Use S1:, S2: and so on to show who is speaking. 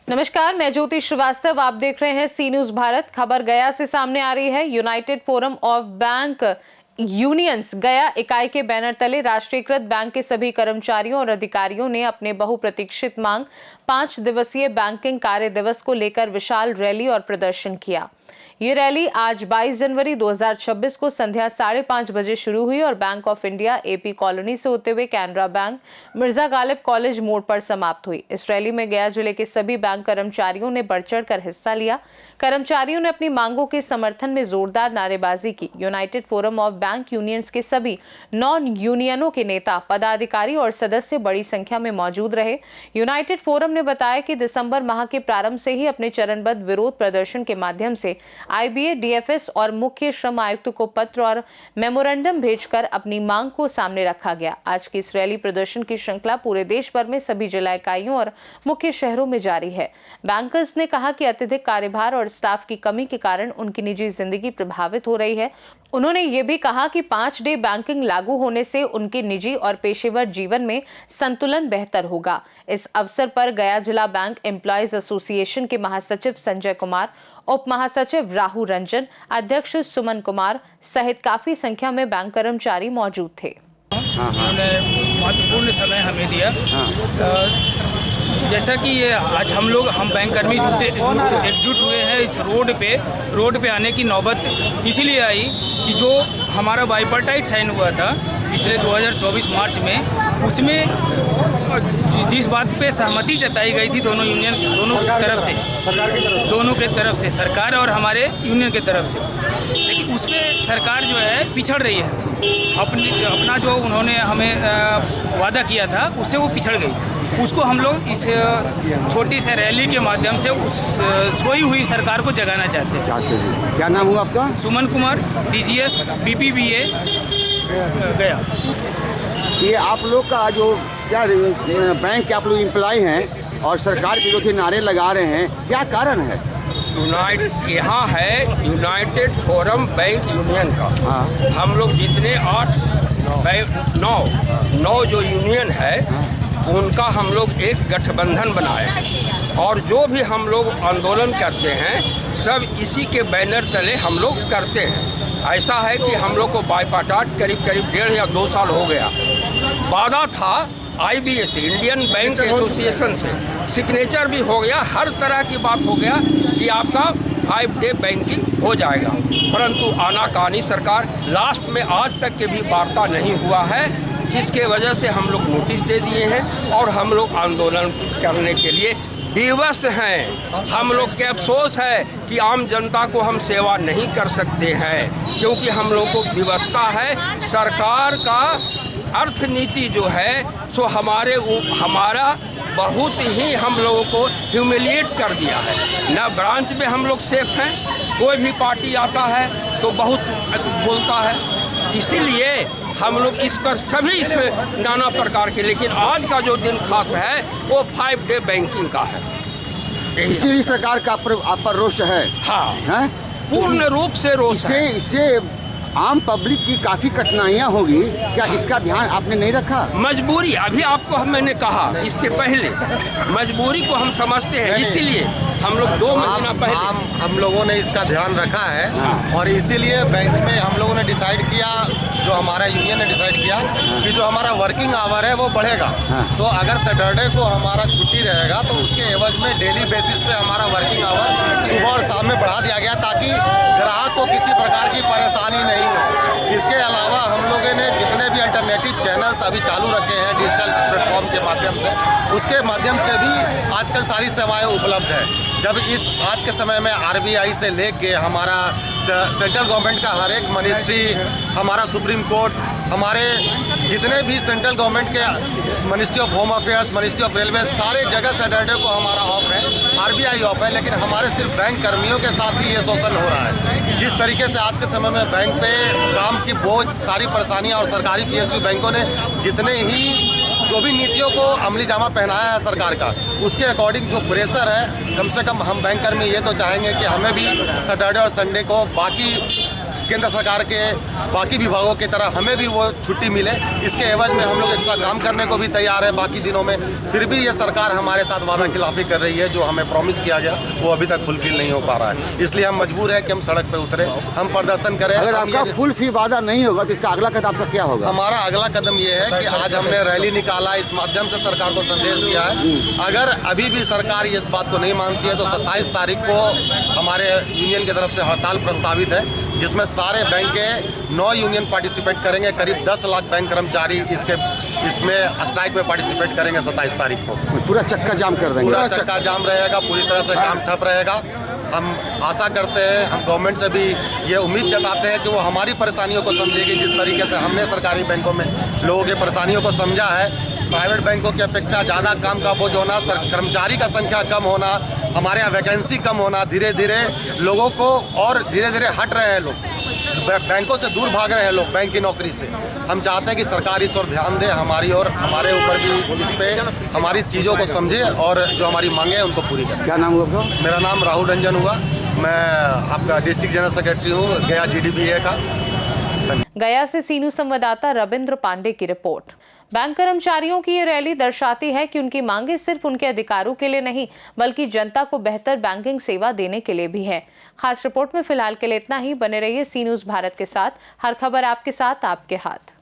S1: नमस्कार, मैं ज्योति श्रीवास्तव। आप देख रहे हैं सी न्यूज भारत। खबर गया से सामने आ रही है। United forum of bank unions गया इकाई के बैनर तले राष्ट्रीयकृत बैंक के सभी कर्मचारियों और अधिकारियों ने अपने बहुप्रतीक्षित मांग 5 दिवसीय बैंकिंग कार्य दिवस को लेकर विशाल रैली और प्रदर्शन किया। ये रैली आज 22 जनवरी 2026 को संध्या 5:30 बजे शुरू हुई और bank of India AP colony से होते हुए कैनरा बैंक मिर्जा गालिब कॉलेज मोड़ पर समाप्त हुई। इस रैली में गया जिले के सभी बैंक कर्मचारियों ने बढ़ चढ़कर हिस्सा लिया। कर्मचारियों ने अपनी मांगों के समर्थन में जोरदार नारेबाजी की। United forum of bank unions के सभी नॉन यूनियनों के नेता, पदाधिकारी और सदस्य बड़ी संख्या में मौजूद रहे। यूनाइटेड फोरम ने बताया कि दिसंबर माह के प्रारंभ से ही अपने चरणबद्ध विरोध प्रदर्शन के माध्यम से आईबीए, डीएफएस और मुख्य श्रम आयुक्त को पत्र और मेमोरेंडम भेजकर अपनी मांग को सामने रखा गया। आज की इस रैली प्रदर्शन की श्रृंखला पूरे देश भर में सभी जिला इकाइयों और मुख्य शहरों में जारी है। बैंकर्स ने कहा कि अत्यधिक कार्यभार और स्टाफ की कमी के कारण उनकी निजी जिंदगी प्रभावित हो रही है। उन्होंने ये भी कहा कि 5 डे बैंकिंग लागू होने से उनके निजी और पेशेवर जीवन में संतुलन बेहतर होगा। इस अवसर पर गया जिला बैंक एम्प्लॉयज एसोसिएशन के महासचिव संजय कुमार, उप महासचिव राहुल रंजन, अध्यक्ष सुमन कुमार सहित काफी संख्या में बैंक कर्मचारी मौजूद थे।
S2: उन्होंने महत्वपूर्ण समय हमें दिया। जैसा कि ये आज हम बैंक कर्मी एकजुट हुए हैं इस रोड पे आने की नौबत इसीलिए आई कि जो हमारा बाइपार्टाइट साइन हुआ था पिछले 2024 मार्च में, उसमें जिस बात पे सहमति जताई गई थी दोनों के तरफ से सरकार और हमारे यूनियन के तरफ से, लेकिन उसमें सरकार जो है पिछड़ रही है। अपना जो उन्होंने हमें वादा किया था उससे वो पिछड़ गई। उसको हम लोग इस छोटी से रैली के माध्यम से उस सोई हुई सरकार को जगाना चाहते हैं।
S3: क्या नाम हुआ आपका?
S2: सुमन कुमार, डीजीएस बीपीबीए गया।
S3: ये आप लोग का जो क्या बैंक के आप लोग एम्प्लॉय हैं और सरकार विरोधी नारे लगा रहे हैं, क्या कारण है?
S4: यहाँ है यूनाइटेड फोरम बैंक यूनियन का।
S3: हाँ।
S4: हम लोग जितने 9 जो यूनियन है उनका हम लोग एक गठबंधन बनाए हैं और जो भी हम लोग आंदोलन करते हैं सब इसी के बैनर तले हम लोग करते हैं। ऐसा है कि हम लोग को बाइपार्टाइट करीब 1.5 या 2 साल हो गया। वादा था आईबीए से, इंडियन बैंक एसोसिएशन से, सिग्नेचर भी हो गया, हर तरह की बात हो गया कि आपका 5 डे बैंकिंग हो जाएगा, परंतु आनाकानी सरकार लास्ट में आज तक के भी वार्ता नहीं हुआ है, जिसके वजह से हम लोग नोटिस दे दिए हैं और हम लोग आंदोलन करने के लिए विवश हैं। हम लोग के अफसोस है कि आम जनता को हम सेवा नहीं कर सकते हैं, क्योंकि हम लोग को विवशता है। सरकार का अर्थनीति जो है सो हमारा बहुत ही हम लोगों को ह्यूमिलिएट कर दिया है। न ब्रांच में हम लोग सेफ हैं, कोई भी पार्टी आता है तो बहुत बोलता है, इसीलिए हम लोग इस पर नाना प्रकार के, लेकिन आज का जो दिन खास है वो 5 डे बैंकिंग का है।
S3: इसीलिए सरकार का आप पर रोष है?
S4: हाँ
S3: है?
S4: पूर्ण रूप से रोष है।
S3: इससे आम पब्लिक की काफ़ी कठिनाइयाँ होगी, क्या इसका ध्यान आपने नहीं रखा?
S4: मजबूरी, अभी आपको मैंने कहा इसके पहले, मजबूरी को हम समझते हैं, इसीलिए हम लोग 2 महीना पहले
S5: हम लोगों ने इसका ध्यान रखा है और इसीलिए बैंक में हम लोगों ने डिसाइड किया, जो हमारा यूनियन ने डिसाइड किया कि जो हमारा वर्किंग आवर है वो बढ़ेगा। तो अगर सैटरडे को हमारा छुट्टी रहेगा तो उसके एवज में डेली बेसिस पे हमारा वर्किंग आवर सुबह और शाम में बढ़ा दिया गया, ताकि ग्राहक को किसी प्रकार की परेशानी नहीं हो। इसके अलावा हम लोगों ने जितने भी अल्टरनेटिव चैनल्स अभी चालू रखे हैं डिजिटल प्लेटफॉर्म के माध्यम से, उसके माध्यम से भी आजकल सारी सेवाएं उपलब्ध है। जब इस आज के समय में आरबीआई से लेके हमारा सेंट्रल गवर्नमेंट का हर एक मिनिस्ट्री, हमारा सुप्रीम कोर्ट, हमारे जितने भी सेंट्रल गवर्नमेंट के ministry of home affairs, ministry of railway, सारे जगह सैटरडे को हमारा ऑफ है, आरबीआई ऑफ है, लेकिन हमारे सिर्फ बैंक कर्मियों के साथ ही ये शोषण हो रहा है। जिस तरीके से आज के समय में बैंक पे काम की बोझ, सारी परेशानियां और सरकारी पीएसयू बैंकों ने जितने ही जो भी नीतियों को अमली जामा पहनाया है सरकार का, उसके अकॉर्डिंग जो प्रेशर है, कम से कम हम बैंक कर्मी ये तो चाहेंगे कि हमें भी सैटरडे और संडे को बाकी केंद्र सरकार के बाकी विभागों की तरह हमें भी वो छुट्टी मिले। इसके एवज में हम लोग एक्स्ट्रा काम करने को भी तैयार है बाकी दिनों में। फिर भी ये सरकार हमारे साथ वादा खिलाफी कर रही है, जो हमें प्रॉमिस किया गया वो अभी तक फुलफिल नहीं हो पा रहा है। इसलिए हम मजबूर है कि हम सड़क पे उतरे, हम प्रदर्शन करें।
S3: अगर आपका फुल फी वादा नहीं होगा तो इसका अगला कदम आपका क्या होगा?
S5: हमारा अगला कदम ये है कि आज हमने रैली निकाला, इस माध्यम से सरकार को संदेश दिया है। अगर अभी भी सरकार इस बात को नहीं मानती है तो 27 तारीख को हमारे यूनियन की तरफ से हड़ताल प्रस्तावित है, जिसमें सारे बैंक के 9 यूनियन पार्टिसिपेट करेंगे। करीब 10 लाख बैंक कर्मचारी इसमें स्ट्राइक में पार्टिसिपेट करेंगे 27 तारीख को।
S3: पूरा चक्का जाम कर देंगे?
S5: पूरा चक्का जाम रहेगा, पूरी तरह से काम ठप रहेगा। हम आशा करते हैं, हम गवर्नमेंट से भी ये उम्मीद जताते हैं कि वो हमारी परेशानियों को समझेगी। जिस तरीके से हमने सरकारी बैंकों में लोगों की परेशानियों को समझा है, प्राइवेट बैंकों की अपेक्षा ज़्यादा काम का बोझ होना, कर्मचारी का संख्या कम होना, हमारे यहाँ वैकेंसी कम होना, धीरे धीरे लोगों को और धीरे धीरे हट रहे हैं लोग, बैंकों से दूर भाग रहे हैं लोग बैंक की नौकरी से। हम चाहते हैं कि सरकार इस ओर ध्यान दे हमारी और हमारे ऊपर भी इस पे हमारी चीज़ों को समझे और जो हमारी मांगे हैं उनको पूरी करें।
S3: क्या नाम हुआ आपका?
S5: मेरा नाम राहुल रंजन हुआ, मैं आपका डिस्ट्रिक्ट जनरल सेक्रेटरी हूँ गया GDBA का।
S1: गया से सीनू संवाददाता रविंद्र पांडे की रिपोर्ट। बैंक कर्मचारियों की ये रैली दर्शाती है कि उनकी मांगे सिर्फ उनके अधिकारों के लिए नहीं बल्कि जनता को बेहतर बैंकिंग सेवा देने के लिए भी है। खास रिपोर्ट में फिलहाल के लिए इतना ही। बने रहिए सी न्यूज़ भारत के साथ। हर खबर आपके साथ, आपके हाथ।